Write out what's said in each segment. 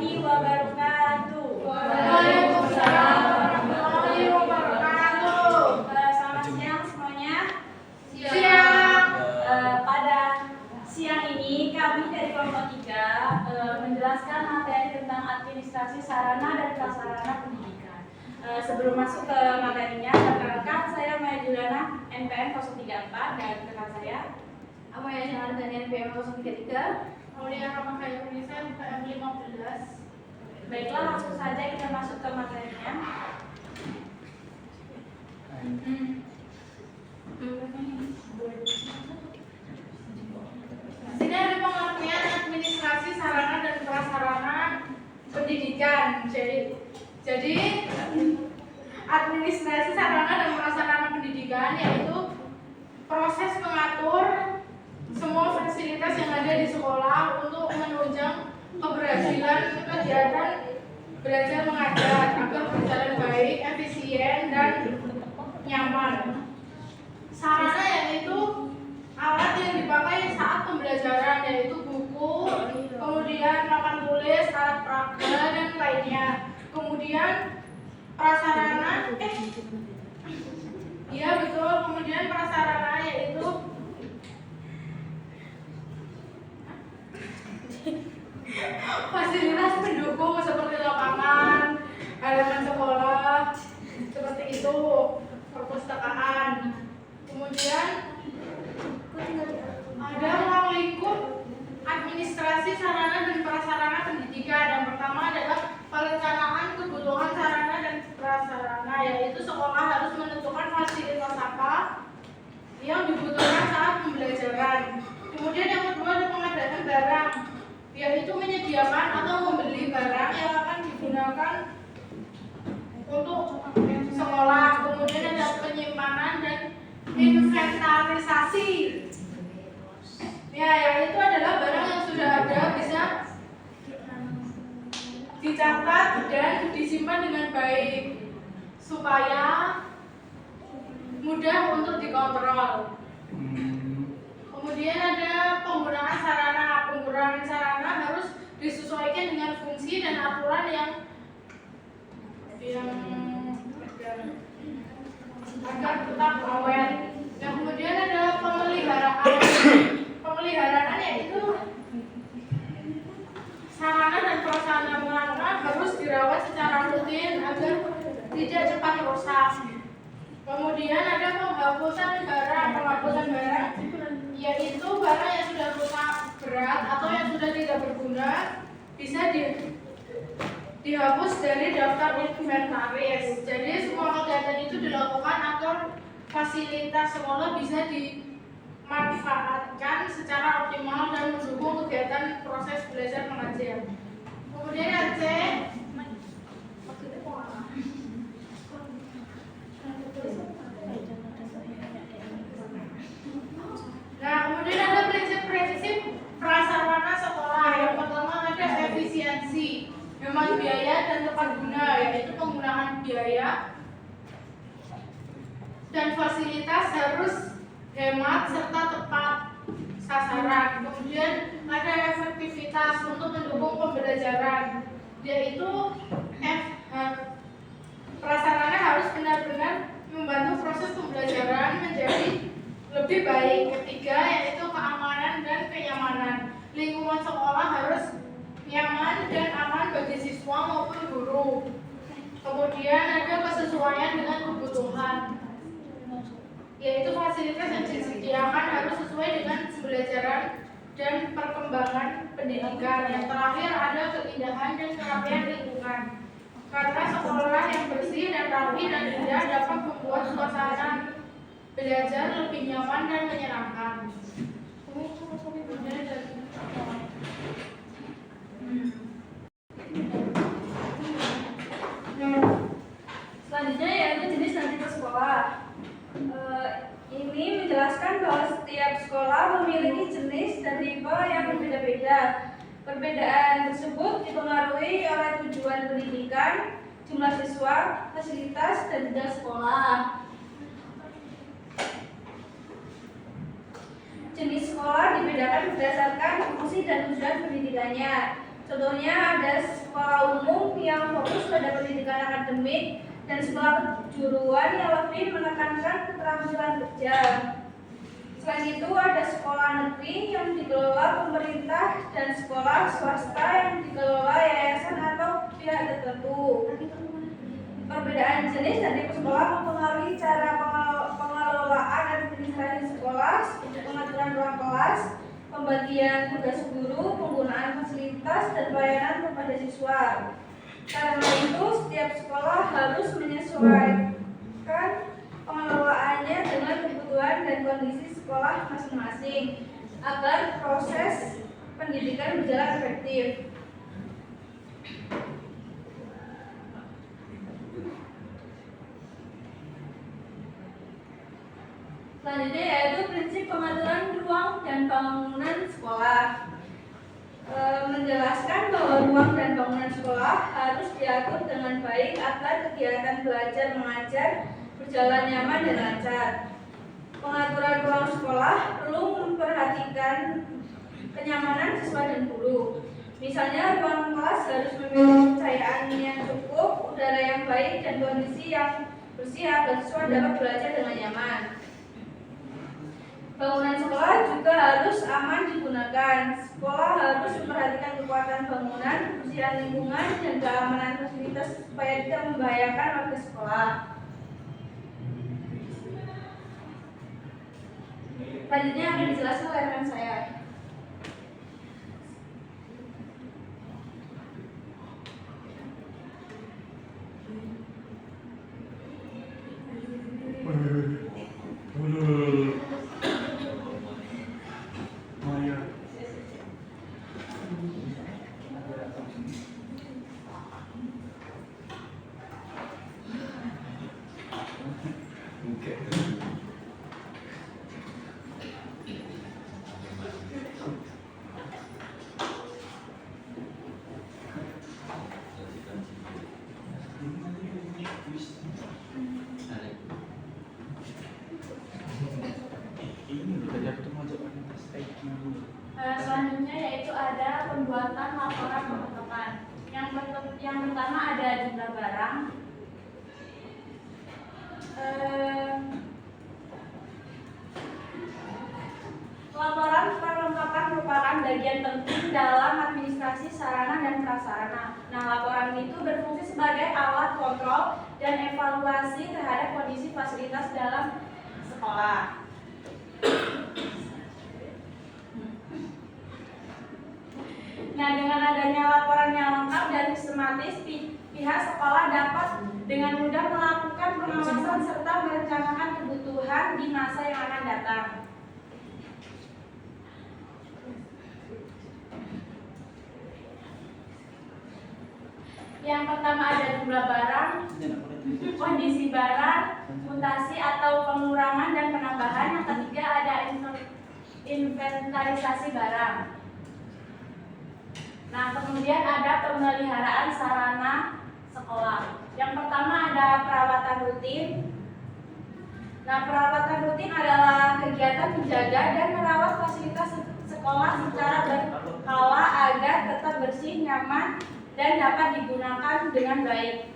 warahmatullahi wabarakatuh. Waalaikumsalam warahmatullahi wabarakatuh. Selamat siang semuanya. Siang. Pada siang ini kami dari kelompok 3 menjelaskan materi tentang administrasi sarana dan prasarana pendidikan. Sebelum masuk ke materinya, perkenalkan saya Maya Juliana NPM 034 dan rekan saya Amaya Jangan dari NPM 033. Aulia Ramakaya Unisa NPM 15. Baiklah, langsung saja kita masuk ke materinya. Sini ada pengertian administrasi sarana dan prasarana pendidikan. Jadi administrasi sarana dan prasarana pendidikan yaitu proses mengatur semua fasilitas yang ada di sekolah untuk menunjang keberhasilan kegiatan belajar mengajar agar berjalan baik, efisien, dan nyaman. Sarana yaitu alat yang dipakai saat pembelajaran, yaitu buku, kemudian papan tulis, alat praga, dan lainnya. Kemudian prasarana, iya betul. Kemudian prasarana yaitu fasilitas pendukung seperti lapangan, halaman sekolah, seperti itu, perpustakaan. Kemudian ada ruang lingkup administrasi sarana dan prasarana pendidikan. Yang pertama adalah perencanaan kebutuhan sarana dan prasarana, yaitu sekolah harus menentukan fasilitas apa yang dibutuhkan saat pembelajaran. Kemudian yang kedua ada pengadaan barang, yaitu menyediakan atau membeli barang yang akan digunakan untuk sekolah. Kemudian ada penyimpanan dan inventarisasi. Ya, yang itu adalah barang yang sudah ada bisa dicatat dan disimpan dengan baik supaya mudah untuk dikontrol. Kemudian ada penggunaan sarana. Penggunaan sarana harus disesuaikan dengan fungsi dan aturan yang agar tetap awet. Dan kemudian ada pemeliharaan. Pemeliharaan yaitu sarana dan prasarana harus dirawat secara rutin agar tidak cepat rusak. Kemudian ada penghapusan barang. Penghapusan barang yaitu barang yang sudah rusak berat atau yang sudah tidak berguna bisa dihapus dari daftar inventaris. Jadi semua kegiatan itu dilakukan agar fasilitas sekolah bisa dimanfaatkan secara optimal dan mendukung kegiatan proses belajar mengajar. Kemudian yang C, nah, kemudian ada prinsip-prinsip prasarana sekolah. Yang pertama ada efisiensi, hemat biaya dan tepat guna, yaitu penggunaan biaya dan fasilitas harus hemat serta tepat sasaran. Kemudian ada efektivitas untuk mendukung pembelajaran, yaitu prasarana harus benar-benar membantu proses pembelajaran menjadi lebih baik. Ketiga yaitu keamanan dan kenyamanan. Lingkungan sekolah harus nyaman dan aman bagi siswa maupun guru. Kemudian ada kesesuaian dengan kebutuhan, yaitu fasilitas yang disediakan harus sesuai dengan pembelajaran dan perkembangan pendidikan. Yang terakhir ada keindahan dan kerapian lingkungan, karena sekolah yang bersih dan rapi dan indah dapat membuat suasana belajar lebih nyaman dan menyenangkan. Selanjutnya yaitu jenis dan tipe sekolah. Ini menjelaskan bahwa setiap sekolah memiliki jenis dan tipe yang berbeda-beda. Perbedaan tersebut dipengaruhi oleh tujuan pendidikan, jumlah siswa, fasilitas, dan jenjang sekolah. Jenis sekolah dibedakan berdasarkan fungsi dan tujuan pendidikannya. Contohnya ada sekolah umum yang fokus pada pendidikan akademik dan sekolah kejuruan yang lebih menekankan keterampilan kerja. Selain itu ada sekolah negeri yang dikelola pemerintah dan sekolah swasta yang dikelola yayasan atau pihak tertentu. Perbedaan jenis dari sekolah mempengaruhi cara pengelolaan administrasi sekolah, pengaturan ruang kelas, pembagian tugas guru, penggunaan fasilitas, dan pelayanan kepada siswa. Karena itu, setiap sekolah harus menyesuaikan pengelolaannya dengan kebutuhan dan kondisi sekolah masing-masing agar proses pendidikan berjalan efektif. Selanjutnya yaitu prinsip pengaturan ruang dan bangunan sekolah. Menjelaskan bahwa ruang dan bangunan sekolah harus diatur dengan baik agar kegiatan belajar mengajar berjalan nyaman dan lancar. Pengaturan ruang sekolah perlu memperhatikan kenyamanan siswa dan guru. Misalnya ruang kelas harus memiliki pencahayaan yang cukup, udara yang baik, dan kondisi yang bersih agar siswa dapat belajar dengan nyaman. Bangunan sekolah juga harus aman digunakan. Sekolah harus memperhatikan kekuatan bangunan, kebersihan lingkungan, dan keamanan fasilitas supaya tidak membahayakan warga sekolah. Selanjutnya akan dijelaskan oleh rekan saya. Selanjutnya yaitu ada pembuatan laporan penetapan. Yang pertama ada jumlah barang. Laporan perlengkapan merupakan bagian penting dalam administrasi sarana dan prasarana. Nah, laporan itu berfungsi sebagai alat kontrol dan evaluasi terhadap kondisi fasilitas dalam sekolah. Nah, dengan adanya laporan yang lengkap dan sistematis, pihak sekolah dapat dengan mudah melakukan pengawasan serta merencanakan kebutuhan di masa yang akan datang. Yang pertama ada jumlah barang, kondisi barang, mutasi atau pengurangan dan penambahan. Yang ketiga ada inventarisasi barang. Nah, kemudian ada pemeliharaan sarana sekolah. Yang pertama ada perawatan rutin. Nah, perawatan rutin adalah kegiatan menjaga dan merawat fasilitas sekolah secara berkala agar tetap bersih, nyaman, dan dapat digunakan dengan baik.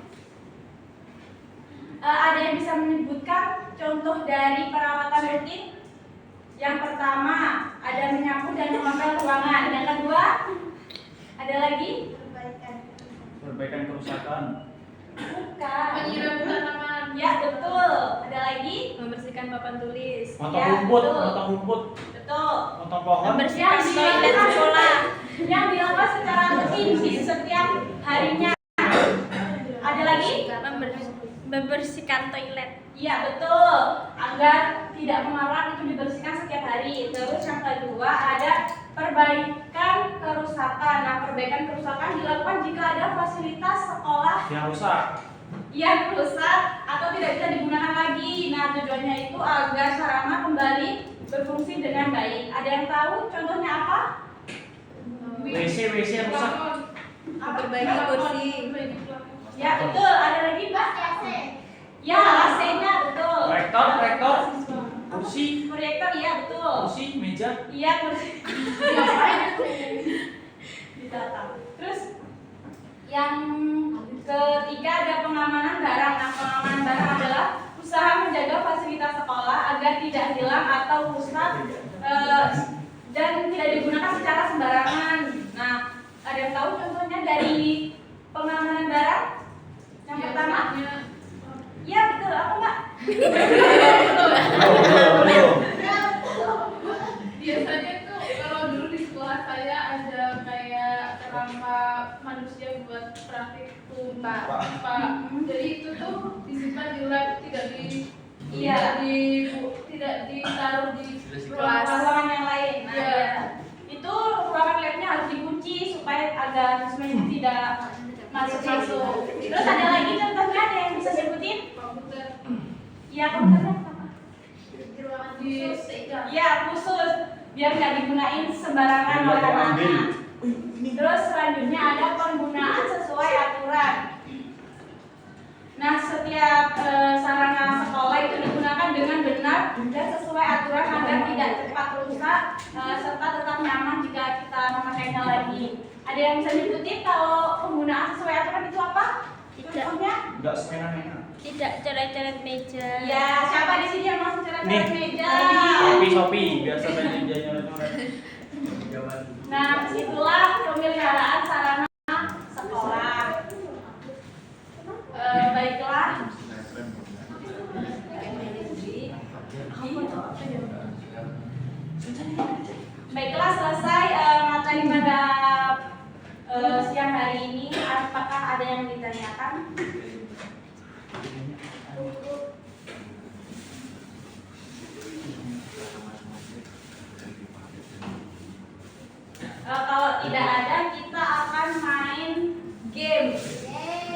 Ada yang bisa menyebutkan contoh dari perawatan rutin? Yang pertama ada menyapu dan mengepel ruangan. Yang kedua ada lagi perbaikan kerusakan. bukan Menyiram tanaman. ya betul. Ada lagi membersihkan papan tulis. Motong Ya, rumput, betul. motong rumput, Betul. motong pohon. Membersihkan toilet sekolah. yang dilakukan secara rutin di setiap harinya. Ada lagi? Membersihkan toilet. Iya betul, agar tidak mengarak itu dibersihkan setiap hari. Terus yang kedua ada perbaikan kerusakan. Nah, perbaikan kerusakan dilakukan jika ada fasilitas sekolah Yang rusak. yang rusak atau tidak bisa digunakan lagi. Nah, tujuannya itu agar sarana kembali berfungsi dengan baik. Ada yang tahu contohnya apa? WC rusak. Memperbaiki kursi. Ya betul, ada lagi Mbak? Ya, AC-nya betul. Proyektor, kursi, Proyektor iya betul. kursi, meja. Iya kursi. ditata. Terus yang ketiga ada pengamanan barang. Nah, pengamanan barang adalah usaha menjaga fasilitas sekolah agar tidak hilang atau rusak dan tidak digunakan secara sembarangan. Nah, ada yang tahu contohnya dari pengamanan barang? Yang pertama? Iya betul, aku Mbak. Biasanya tuh kalau dulu di sekolah saya ada kayak kerangka manusia buat praktik tumpah. Jadi itu tuh disimpan di lab, tidak ditaruh di Ruangan yang lain. Nah, Iya. ya. Itu ruangan labnya harus dikunci supaya agar siswa itu tidak masuk. Terus ada lagi contohnya, ada yang bisa sebutin? komputer Iya, komputernya apa? Di ruangan di khusus. Iya, khusus biar nggak digunain sembarangan oleh anak-anak. Terus selanjutnya ada penggunaan sesuai aturan. Nah, setiap sarana sekolah itu digunakan dengan benar dan sesuai aturan agar tidak cepat rusak serta tetap nyaman jika kita memakainya lagi. Ada yang bisa nyebutin kalau penggunaan sesuai aturan itu apa? Contohnya? Enggak semena-mena. Tidak coret-coret meja. Ya, siapa di sini yang masuk coret Nih. meja? Shopee biasa meja nyoret-nyoret. Nah, disitulah pemeliharaan sarana sekolah. Baiklah. Baiklah, selesai materi pada siang hari ini. Apakah ada yang ditanyakan? Kalau tidak ada, kita akan main game. Yeay.